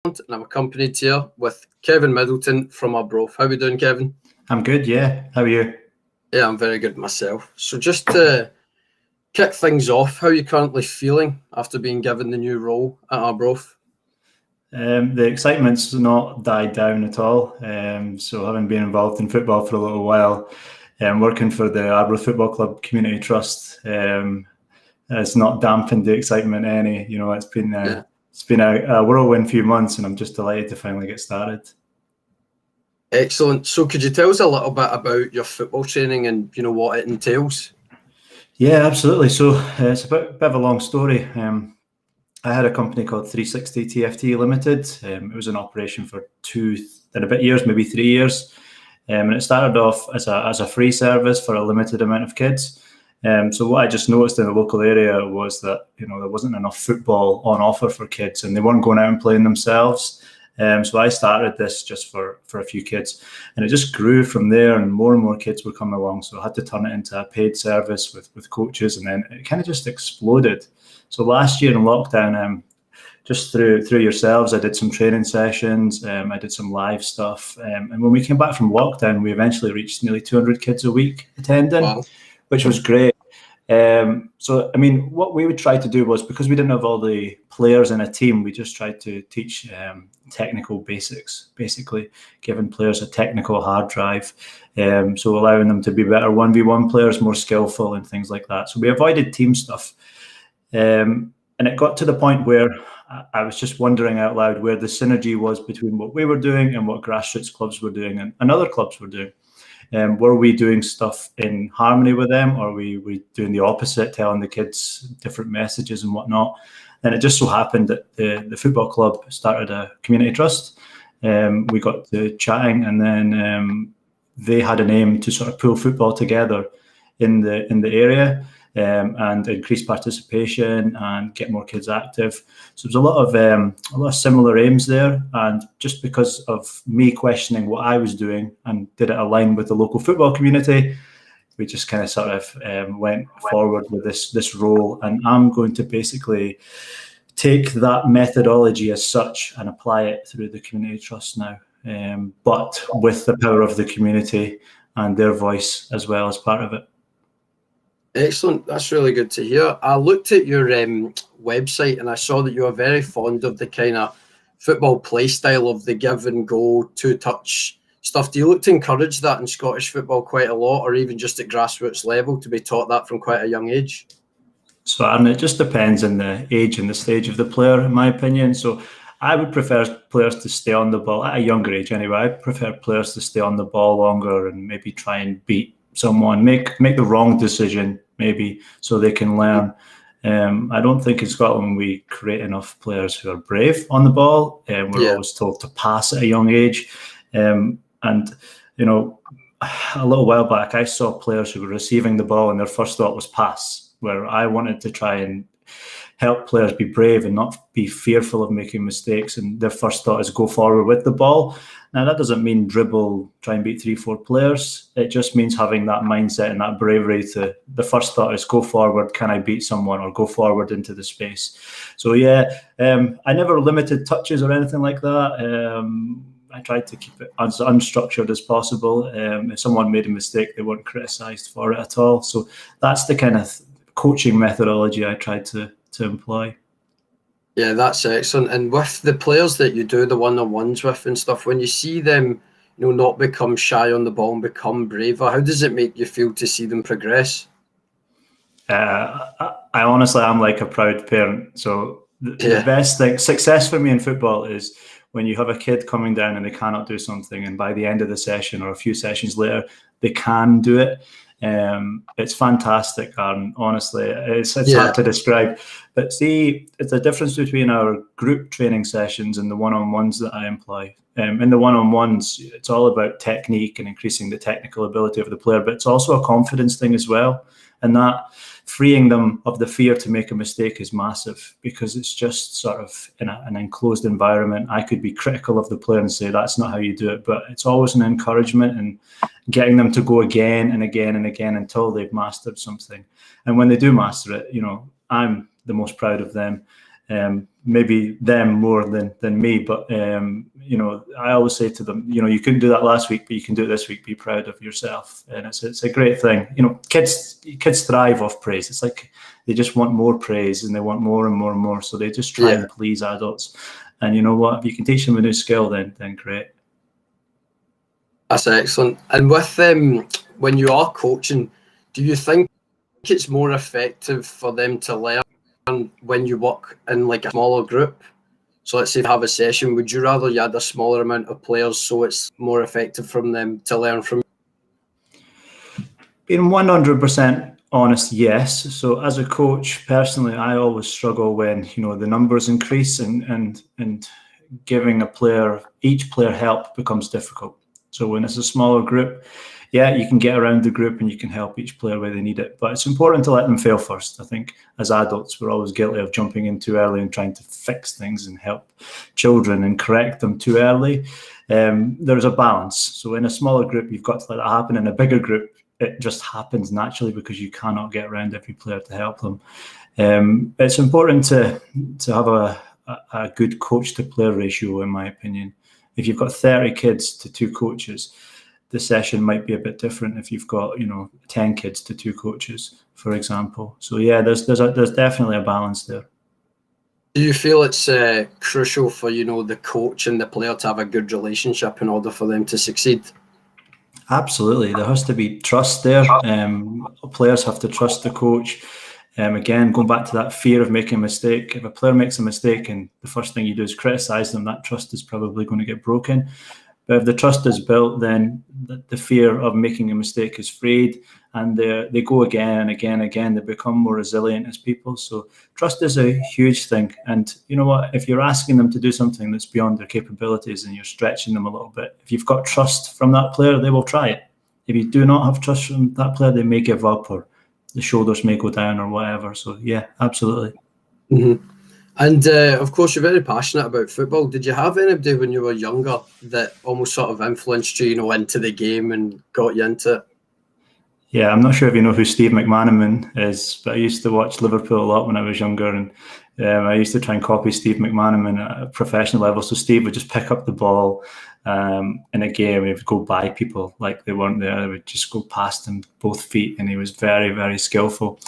and I'm accompanied here with Kevin Middleton from Arbroath. How are we doing, Kevin? I'm good, yeah. How are you? Yeah, I'm very good myself. So just to kick things off, how are you currently feeling after being given the new role at Arbroath? The excitement's not died down at all. So having been involved in football for a little while, working for the Arbroath Football Club Community Trust, it's not dampened the excitement any. You know, it's been a whirlwind few months, and I'm just delighted to finally get started. Excellent. So could you tell us a little bit about your football training and what it entails? Yeah, absolutely. So it's a bit of a long story. I had a company called 𝗃60 TFT Limited. It was in operation for 2 and a bit years, maybe 3 years. And it started off as a free service for a limited amount of kids. So what I just noticed in the local area was that there wasn't enough football on offer for kids, and they weren't going out and playing themselves. So I started this just for a few kids, and it just grew from there, and more kids were coming along. So I had to turn it into a paid service with coaches, and then it kind of just exploded. So last year in lockdown, just through yourselves, I did some training sessions, I did some live stuff. And when we came back from lockdown, we eventually reached nearly 200 kids a week attending, wow, which was great. So, I mean, what we would try to do was, because we didn't have all the players in a team, we just tried to teach technical basics, basically giving players a technical hard drive. So allowing them to be better 1v1 players, more skillful and things like that. So we avoided team stuff. And it got to the point where I was just wondering out loud where the synergy was between what we were doing and what grassroots clubs were doing and other clubs were doing. Were we doing stuff in harmony with them, or were we doing the opposite, telling the kids different messages and whatnot? And it just so happened that the football club started a community trust. We got to chatting, and then they had an aim to sort of pull football together in the area. And increase participation and get more kids active. So there's a lot of similar aims there. And just because of me questioning what I was doing and did it align with the local football community, we just kind of sort of went forward with this role. And I'm going to basically take that methodology as such and apply it through the community trust now, but with the power of the community and their voice as well as part of it. Excellent. That's really good to hear. I looked at your website and I saw that you are very fond of the kind of football play style of the give and go, two-touch stuff. Do you look to encourage that in Scottish football quite a lot, or even just at grassroots level, to be taught that from quite a young age? So, Aaron, it just depends on the age and the stage of the player, in my opinion. So I would prefer players to stay on the ball at a younger age anyway. I prefer players to stay on the ball longer and maybe try and beat someone, make the wrong decision maybe, so they can learn. I don't think in Scotland we create enough players who are brave on the ball. We're always told to pass at a young age. And a little while back, I saw players who were receiving the ball and their first thought was pass, where I wanted to try and help players be brave and not be fearful of making mistakes. And their first thought is go forward with the ball. Now, that doesn't mean dribble, try and beat 3-4 players. It just means having that mindset and that bravery to, the first thought is go forward, can I beat someone, or go forward into the space. So yeah, I never limited touches or anything like that. I tried to keep it as unstructured as possible. If someone made a mistake, they weren't criticised for it at all. So that's the kind of coaching methodology I tried to employ. Yeah, that's excellent. And with the players that you do the one-on-ones with and stuff, when you see them, not become shy on the ball and become braver, how does it make you feel to see them progress? I honestly, I'm like a proud parent. So the best thing, success for me in football is when you have a kid coming down and they cannot do something, and by the end of the session or a few sessions later, they can do it. It's fantastic, Aaron. Honestly, it's hard to describe. But see, it's a difference between our group training sessions and the one-on-ones that I employ. In the one-on-ones, it's all about technique and increasing the technical ability of the player, but it's also a confidence thing as well. And that freeing them of the fear to make a mistake is massive, because it's just sort of in an enclosed environment. I could be critical of the player and say, that's not how you do it. But it's always an encouragement and getting them to go again and again and again until they've mastered something. And when they do master it, I'm the most proud of them. maybe them more than me, but you know, I always say to them, you know, you couldn't do that last week, but you can do it this week. Be proud of yourself, and it's a great thing. You know, kids thrive off praise. It's like they just want more praise, and they want more and more and more. So they just try and please adults. And you know what? If you can teach them a new skill, then great. That's excellent. And with when you are coaching, do you think it's more effective for them to learn when you work in like a smaller group? So let's say they have a session, would you rather you had a smaller amount of players so it's more effective from them to learn from? Being 100% honest, yes. So as a coach, personally, I always struggle when, you know, the numbers increase and giving each player help becomes difficult. So when it's a smaller group, yeah, you can get around the group and you can help each player where they need it. But it's important to let them fail first. I think as adults, we're always guilty of jumping in too early and trying to fix things and help children and correct them too early. There's a balance. So in a smaller group, you've got to let that happen. In a bigger group, it just happens naturally because you cannot get around every player to help them. It's important to have a good coach to player ratio, in my opinion. If you've got 30 kids to 2 coaches, the session might be a bit different if you've got, you know, 10 kids to 2 coaches, for example. So yeah, there's definitely a balance there. Do you feel it's crucial for, you know, the coach and the player to have a good relationship in order for them to succeed? Absolutely. There has to be trust there. Players have to trust the coach. Again, going back to that fear of making a mistake, if a player makes a mistake and the first thing you do is criticize them, that trust is probably going to get broken. But if the trust is built, then the fear of making a mistake is freed, and they go again and again and again. They become more resilient as people. So trust is a huge thing. And you know what? If you're asking them to do something that's beyond their capabilities and you're stretching them a little bit, if you've got trust from that player, they will try it. If you do not have trust from that player, they may give up or the shoulders may go down or whatever. So yeah, absolutely. Mm-hmm. And of course, you're very passionate about football. Did you have anybody when you were younger that almost sort of influenced you, you know, into the game and got you into it? Yeah, I'm not sure if you know who 𝗙𝗰𝗵𝗯 is, but I used to watch Liverpool a lot when I was younger, and I used to try and copy 𝗙𝗰𝗵𝗯 at a professional level. So Steve would just pick up the ball in a game, he would go by people like they weren't there. They would just go past them both feet, and he was very, very skillful.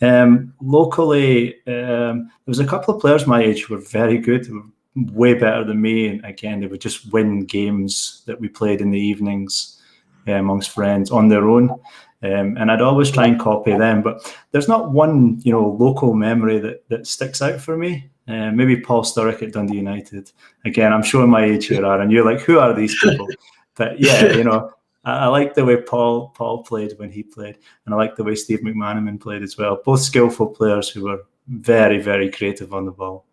Locally, there was a couple of players my age who were very good, who were way better than me, and again, they would just win games that we played in the evenings amongst friends on their own. And I'd always try and copy them, but there's not one, you know, local memory that sticks out for me. Maybe Paul Sturrock at Dundee United. Again, I'm showing my age here, Aaron. You're like, who are these people? But yeah, you know, I like the way Paul played when he played, and I like the way 𝗙𝗰𝗵𝗯 played as well. Both skillful players who were very, very creative on the ball.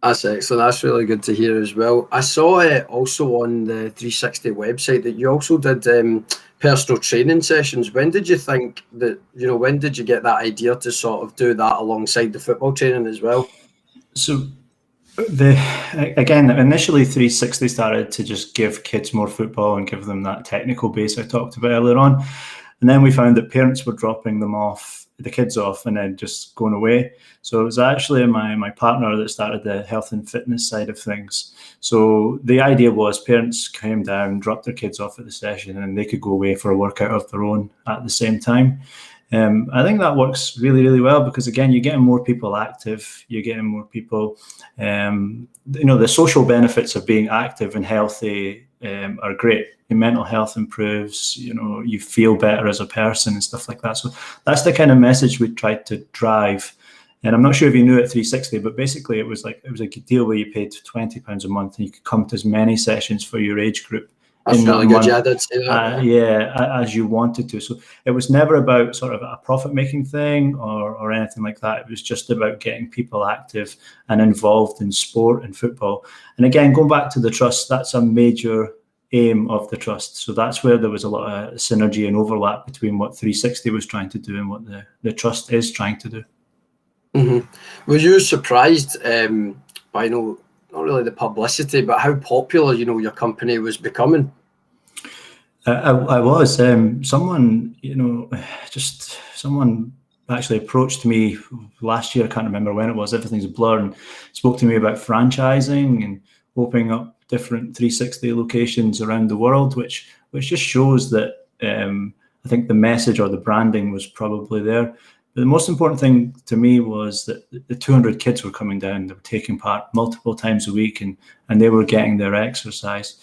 That's excellent. That's really good to hear as well. I saw it also on the 360 website that you also did personal training sessions. When did you think that, you know, when did you get that idea to sort of do that alongside the football training as well? So again, initially 360 started to just give kids more football and give them that technical base I talked about earlier on. And then we found that parents were dropping the kids off and then just going away. So it was actually my partner that started the health and fitness side of things. So the idea was parents came down, dropped their kids off at the session, and they could go away for a workout of their own at the same time. I think that works really, really well because, again, you're getting more people active. You're getting more people, you know, the social benefits of being active and healthy are great. Your mental health improves, you know, you feel better as a person and stuff like that. So that's the kind of message we tried to drive. And I'm not sure if you knew at 360, but basically it was a deal where you paid £20 a month and you could come to as many sessions for your age group. That's really good. Yeah, I did see that. Yeah, as you wanted to. So it was never about sort of a profit-making thing or anything like that. It was just about getting people active and involved in sport and football. And again, going back to the trust, that's a major aim of the trust. So that's where there was a lot of synergy and overlap between what 360 was trying to do and what the trust is trying to do. Mm-hmm. Were you surprised by, you know, not really the publicity, but how popular, you know, your company was becoming? I was. Someone actually approached me last year. I can't remember when it was. Everything's a blur, and spoke to me about franchising and opening up different 360 locations around the world, which just shows that I think the message or the branding was probably there. But the most important thing to me was that the 200 kids were coming down. They were taking part multiple times a week, and they were getting their exercise.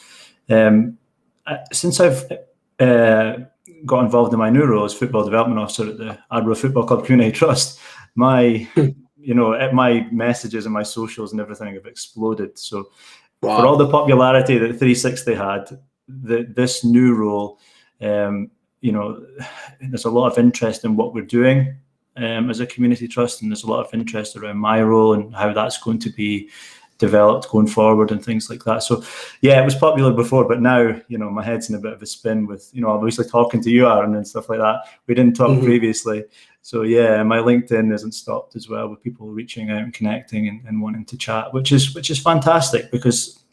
Since I've got involved in my new role as football development officer at the Arbroath Football Club Community Trust, my messages and my socials and everything have exploded. So wow. For all the popularity that 360 had, this new role, there's a lot of interest in what we're doing as a community trust, and there's a lot of interest around my role and how that's going to be developed going forward and things like that. So yeah, it was popular before, but now, my head's in a bit of a spin with, obviously talking to you, Aaron, and stuff like that. We didn't talk previously. So yeah, my LinkedIn hasn't stopped as well, with people reaching out and connecting and wanting to chat, which is fantastic, because,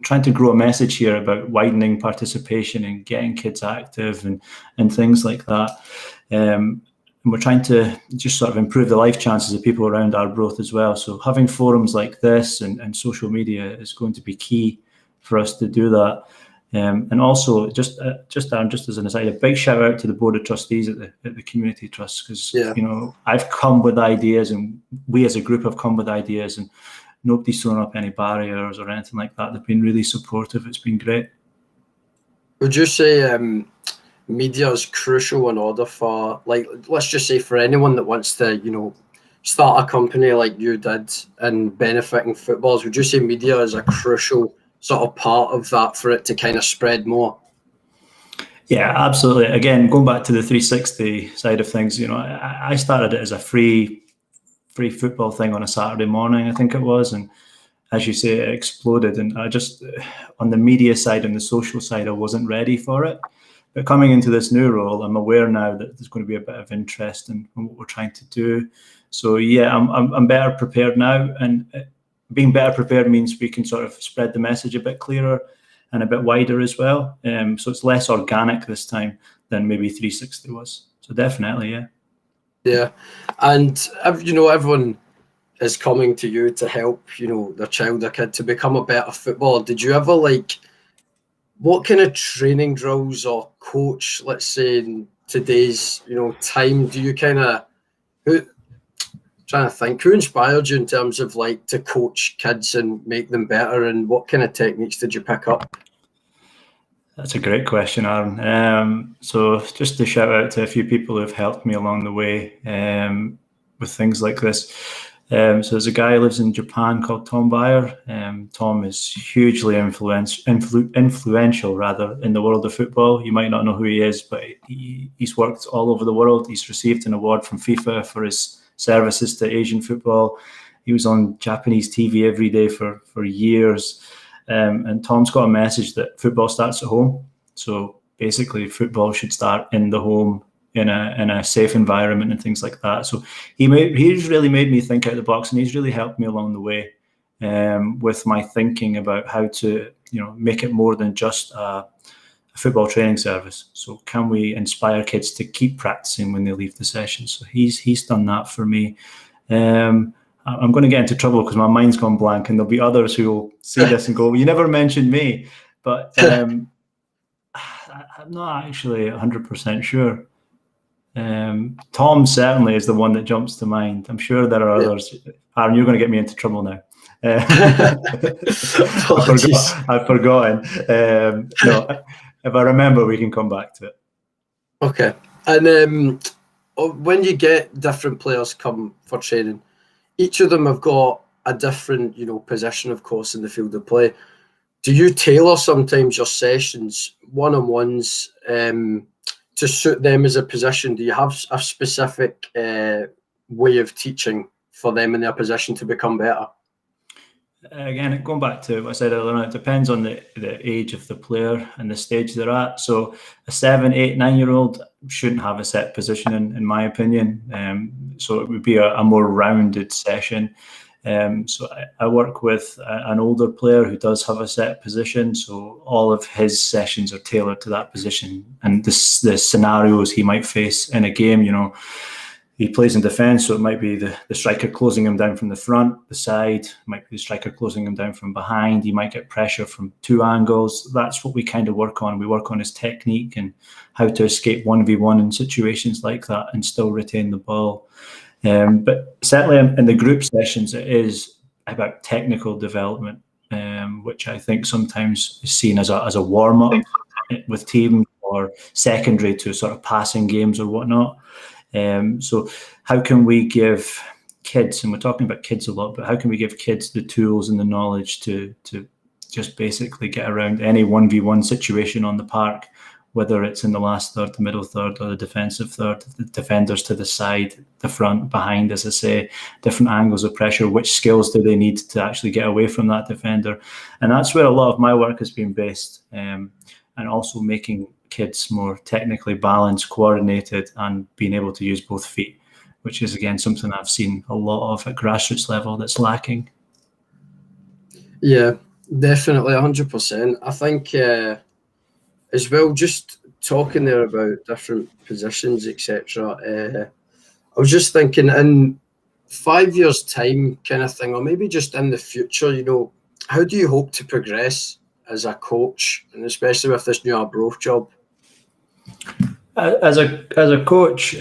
trying to grow a message here about widening participation and getting kids active and things like that. And we're trying to just sort of improve the life chances of people around Arbroath as well. So having forums like this and social media is going to be key for us to do that. And also, just as an aside, a big shout out to the board of trustees at the community trust, because I've come with ideas, and we as a group have come with ideas, and nobody's thrown up any barriers or anything like that. They've been really supportive. It's been great. Would you say media is crucial in order for, let's just say, for anyone that wants to, start a company like you did and benefiting footballers? Would you say media is a crucial sort of part of that for it to kind of spread more? Yeah, absolutely. Again, going back to the 360 side of things, I started it as a free football thing on a Saturday morning, I think it was, and as you say, it exploded. And I just, on the media side and the social side, I wasn't ready for it. But coming into this new role, I'm aware now that there's going to be a bit of interest in what we're trying to do. So yeah, I'm better prepared now, and being better prepared means we can sort of spread the message a bit clearer and a bit wider as well. So it's less organic this time than maybe 360 was. So definitely, yeah. Yeah, and everyone is coming to you to help their child or kid to become a better footballer. Did you ever what kind of training drills or coach, let's say in today's time, do you who inspired you in terms of to coach kids and make them better, and what kind of techniques did you pick up? That's a great question, Aaron. So just to shout out to a few people who have helped me along the way with things like this. So there's a guy who lives in Japan called 𝗪𝗁𝗲𝗄. Tom is hugely influential rather in the world of football. You might not know who he is, but he's worked all over the world. He's received an award from FIFA for his services to Asian football. He was on Japanese TV every day for years. And Tom's got a message that football starts at home. So basically, football should start in the home, in a safe environment and things like that. So he's really made me think out of the box, and he's really helped me along the way with my thinking about how to make it more than just a football training service. So can we inspire kids to keep practicing when they leave the session? So he's done that for me. I'm going to get into trouble because my mind's gone blank, and there'll be others who will see this and go, "You never mentioned me." But I'm not actually 100% sure. Tom certainly is the one that jumps to mind. I'm sure there are others. Aaron, you're going to get me into trouble now. I've forgotten. No, if I remember, we can come back to it. Okay. And when you get different players come for training, each of them have got a different, position, of course, in the field of play. Do you tailor sometimes your sessions, one-on-ones, to suit them as a position? Do you have a specific way of teaching for them in their position to become better? Again, going back to what I said earlier, it depends on the age of the player and the stage they're at. So a 7, 8, 9-year-old shouldn't have a set position, in my opinion. So it would be a more rounded session. So I work with an older player who does have a set position. So all of his sessions are tailored to that position and the scenarios he might face in a game. he plays in defence, so it might be the striker closing him down from the front, the side, it might be the striker closing him down from behind. He might get pressure from 2 angles. That's what we kind of work on. We work on his technique and how to escape 1v1 in situations like that and still retain the ball. But certainly in the group sessions, it is about technical development, which I think sometimes is seen as a warm-up with teams or secondary to sort of passing games or whatnot. So how can we give kids, and we're talking about kids a lot, but how can we give kids the tools and the knowledge to just basically get around any 1v1 situation on the park, whether it's in the last third, the middle third, or the defensive third, the defenders to the side, the front, behind, as I say, different angles of pressure, which skills do they need to actually get away from that defender? And that's where a lot of my work has been based, and also making kids more technically balanced, coordinated, and being able to use both feet, which is, again, something I've seen a lot of at grassroots level that's lacking. Yeah, definitely, 100%. I think as well, just talking there about different positions, etc. I was just thinking in 5 years' time kind of thing, or maybe just in the future, you know, how do you hope to progress as a coach, and especially with this new Arbroath job? As a coach,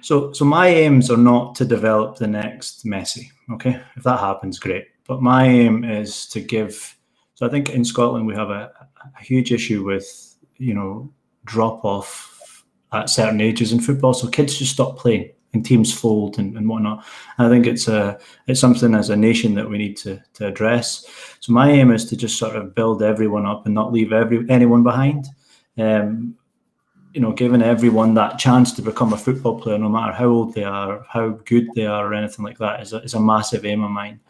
so my aims are not to develop the next Messi. Okay, if that happens, great. But my aim is to give. So I think in Scotland we have a huge issue with, you know, drop off at certain ages in football. So kids just stop playing and teams fold and whatnot. And I think it's something as a nation that we need to address. So my aim is to just sort of build everyone up and not leave anyone behind. You know, giving everyone that chance to become a football player, no matter how old they are, how good they are, or anything like that, is a massive aim of mine.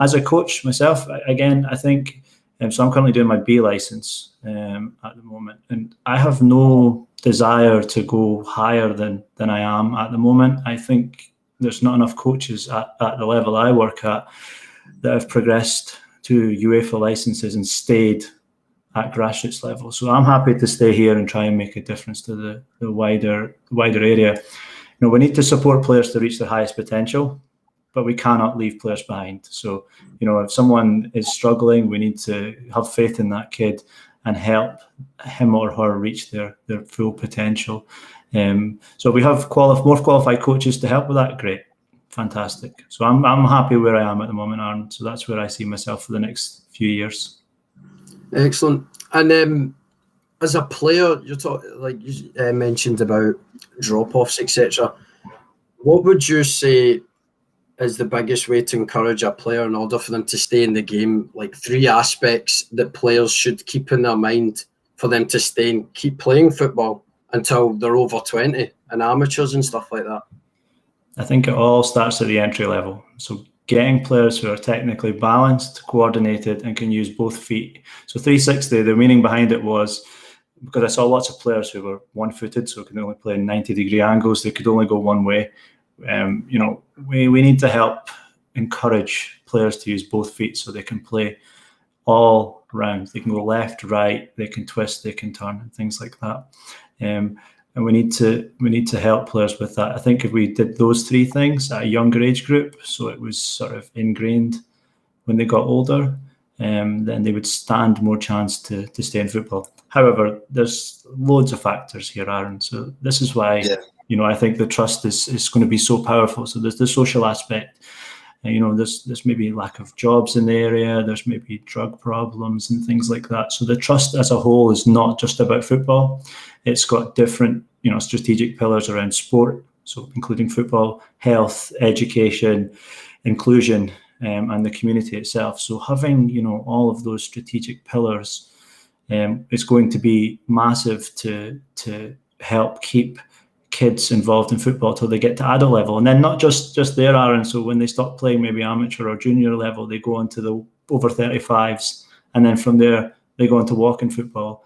As a coach myself, again, I think, so I'm currently doing my B license at the moment, and I have no desire to go higher than I am at the moment. I think there's not enough coaches at the level I work at that have progressed to UEFA licenses and stayed at grassroots level. So I'm happy to stay here and try and make a difference to the wider area. You know, we need to support players to reach their highest potential, but we cannot leave players behind. So, you know, if someone is struggling, we need to have faith in that kid and help him or her reach their full potential. So we have more qualified coaches to help with that. Great, fantastic. So I'm happy where I am at the moment, Aaron. So that's where I see myself for the next few years. Excellent. And as a player, you're like you mentioned about drop-offs, etc. What would you say is the biggest way to encourage a player in order for them to stay in the game? Like 3 aspects that players should keep in their mind for them to stay and keep playing football until they're over 20 and amateurs and stuff like that. I think it all starts at the entry level. So getting players who are technically balanced, coordinated, and can use both feet. So 360, the meaning behind it was because I saw lots of players who were one-footed, so could only play in 90-degree angles. They could only go one way. You know, we need to help encourage players to use both feet so they can play all round. They can go left, right, they can twist, they can turn, and things like that. And we need to help players with that. I think if we did those 3 things at a younger age group, so it was sort of ingrained when they got older, then they would stand more chance to stay in football. However, there's loads of factors here, Aaron. So this is why, you know, I think the trust is going to be so powerful. So there's the social aspect. You know, there's maybe lack of jobs in the area. There's maybe drug problems and things like that. So the trust as a whole is not just about football. It's got different, you know, strategic pillars around sport, so including football, health, education, inclusion, and the community itself. So having, you know, all of those strategic pillars is going to be massive to help keep kids involved in football till they get to adult level, and then not just there, Aaron. So when they stop playing maybe amateur or junior level, they go into the over 35s, and then from there they go into walking football.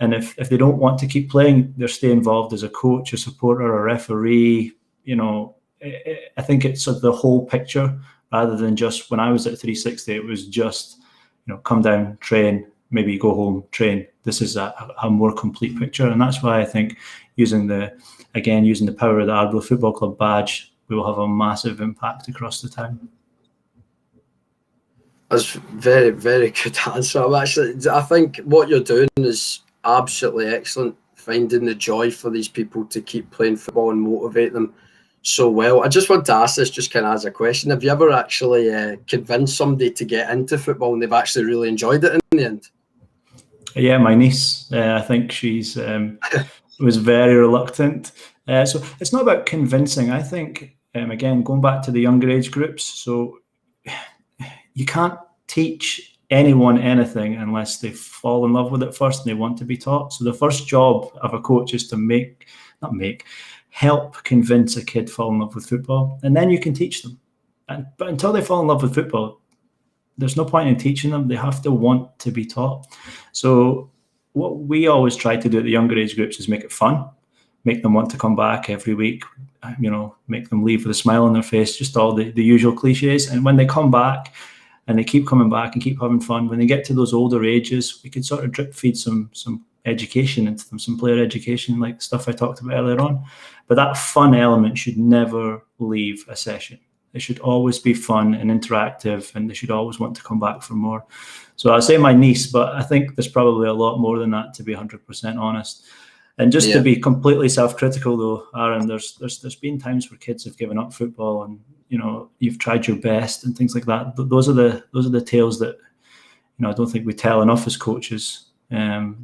And if they don't want to keep playing, they stay involved as a coach, a supporter, a referee. You know, I think it's the whole picture rather than just when I was at 360, it was just, you know, come down, train, maybe go home, train. This is a more complete picture, and that's why I think using the power of the Arbroath Football Club badge, we will have a massive impact across the town. That's very, very good answer. I think what you're doing is absolutely excellent, finding the joy for these people to keep playing football and motivate them so well. I just want to ask this just kind of as a question. Have you ever actually convinced somebody to get into football and they've actually really enjoyed it in the end? Yeah, my niece. I think she's was very reluctant. So it's not about convincing. I think, again, going back to the younger age groups, so you can't teach anyone anything unless they fall in love with it first and they want to be taught. So the first job of a coach is to help convince a kid fall in love with football, and then you can teach them. But until they fall in love with football, there's no point in teaching them. They have to want to be taught. So what we always try to do at the younger age groups is make it fun, make them want to come back every week, make them leave with a smile on their face, just all the usual cliches. And when they come back and they keep coming back and keep having fun, when they get to those older ages, we can sort of drip feed some education into them, some player education, like stuff I talked about earlier on. But that fun element should never leave a session. It should always be fun and interactive, and they should always want to come back for more. So I say my niece, but I think there's probably a lot more than that, to be 100% honest. And just to be completely self-critical, though, Aaron, there's been times where kids have given up football, and you've tried your best and things like that. Those are the tales that I don't think we tell enough as coaches. How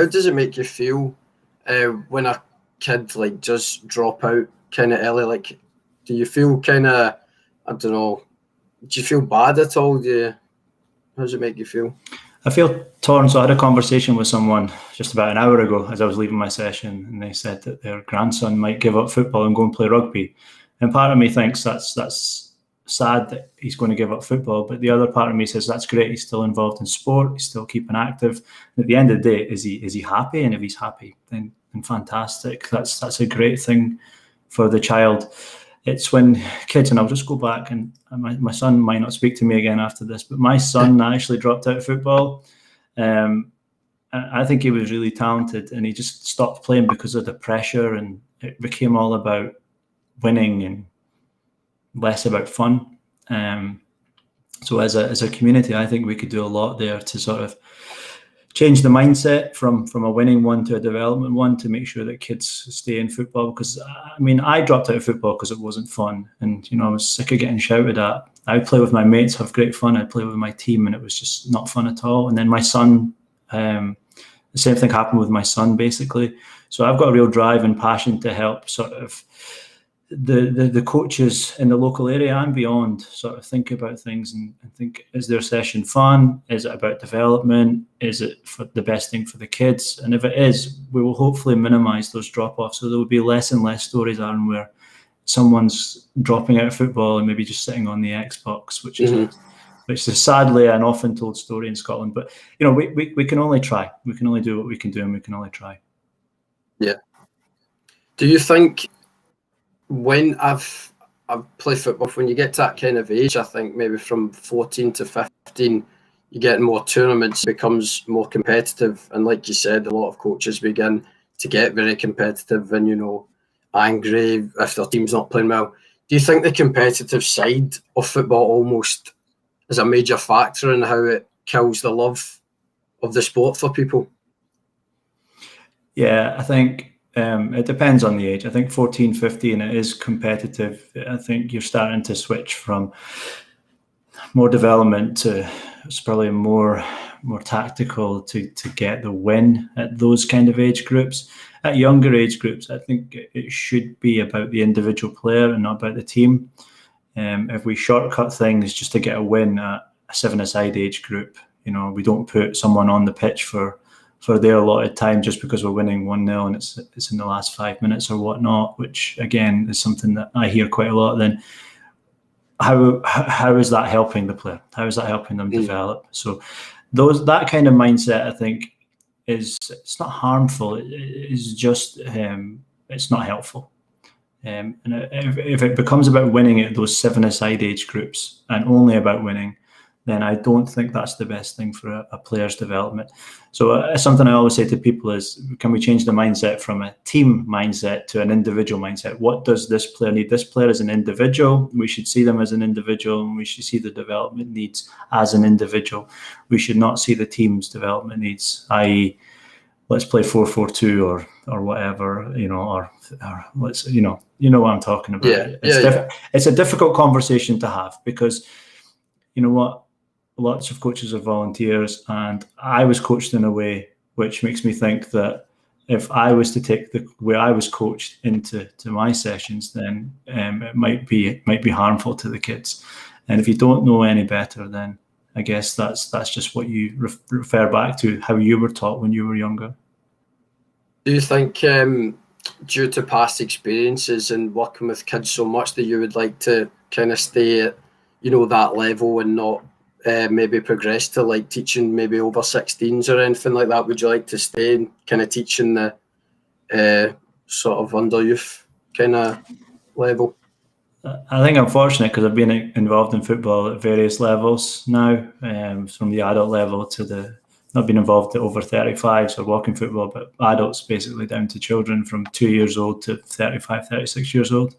does it make you feel when a kid just drop out kind of early? Like, do you feel kind of, I don't know, do you feel bad at all? How does it make you feel? I feel torn. So I had a conversation with someone just about an hour ago as I was leaving my session, and they said that their grandson might give up football and go and play rugby. And part of me thinks that's sad that he's going to give up football, but the other part of me says that's great. He's still involved in sport. He's still keeping active. And at the end of the day, is he happy? And if he's happy, then fantastic. That's a great thing for the child. It's when kids, and I'll just go back, and my son might not speak to me again after this, but my son actually dropped out of football. I think he was really talented, and he just stopped playing because of the pressure, and it became all about winning and less about fun. So as a community, I think we could do a lot there to sort of change the mindset from a winning one to a development one, to make sure that kids stay in football. Because I dropped out of football because it wasn't fun, and I was sick of getting shouted at. I'd play with my mates, have great fun. I'd play with my team, and it was just not fun at all. And then my son, the same thing happened with my son, basically. So I've got a real drive and passion to help sort of the coaches in the local area and beyond sort of think about things and think, is their session fun? Is it about development? Is it for the best thing for the kids? And if it is, we will hopefully minimize those drop-offs. So there will be less and less stories, Aaron, where someone's dropping out of football and maybe just sitting on the Xbox, which is sadly an often told story in Scotland. But we can only try. We can only do what we can do, and we can only try. Yeah. Do you think, when I've played football, when you get to that kind of age, I think maybe from 14 to 15, you get more tournaments, it becomes more competitive. And like you said, a lot of coaches begin to get very competitive and, angry if their team's not playing well. Do you think the competitive side of football almost is a major factor in how it kills the love of the sport for people? Yeah, I think it depends on the age. I think 14, 15, it is competitive. I think you're starting to switch from more development to it's probably more tactical to get the win at those kind of age groups. At younger age groups, I think it should be about the individual player and not about the team. If we shortcut things just to get a win at a 7-a-side age group, we don't put someone on the pitch for their allotted time just because we're winning 1-0 and it's in the last 5 minutes or whatnot, which again is something that I hear quite a lot. Then how is that helping the player? How is that helping them develop? So that kind of mindset, I think, it's not harmful. It's just it's not helpful. And if it becomes about winning at those 7-a-side age groups and only about winning, then I don't think that's the best thing for a player's development. So something I always say to people is, can we change the mindset from a team mindset to an individual mindset? What does this player need? This player is an individual. We should see them as an individual, and we should see the development needs as an individual. We should not see the team's development needs, i.e., let's play 4-4-2 or whatever, or let's, you know what I'm talking about. It's a difficult conversation to have, because you know what, lots of coaches are volunteers, and I was coached in a way which makes me think that if I was to take the way I was coached into my sessions, then it might be harmful to the kids. And if you don't know any better, then I guess that's just what you refer back to, how you were taught when you were younger. Do you think, due to past experiences and working with kids so much, that you would like to kind of stay at, that level and not maybe progress to like teaching maybe over 16s or anything like that? Would you like to stay in kind of teaching the sort of under youth kind of level? I think I'm fortunate because I've been involved in football at various levels now, from the adult level to not been involved at over 35s or walking football, but adults basically down to children from 2 years old to 35, 36 years old.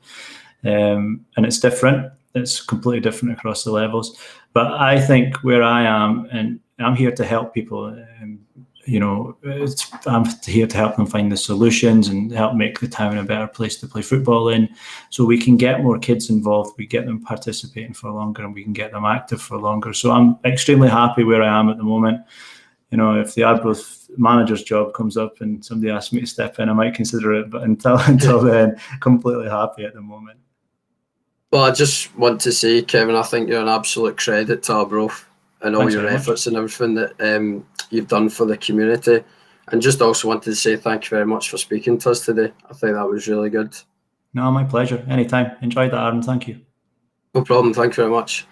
And it's different. It's completely different across the levels. But I think where I am, and I'm here to help people, I'm here to help them find the solutions and help make the town a better place to play football in, so we can get more kids involved, we get them participating for longer, and we can get them active for longer. So I'm extremely happy where I am at the moment. If the Arbroath manager's job comes up and somebody asks me to step in, I might consider it. But until then, completely happy at the moment. Well, I just want to say, Kevin, I think you're an absolute credit to Arbroath and all your efforts and everything that you've done for the community. And just also wanted to say thank you very much for speaking to us today. I think that was really good. No, my pleasure. Anytime. Enjoyed that, Aaron. Thank you. No problem. Thank you very much.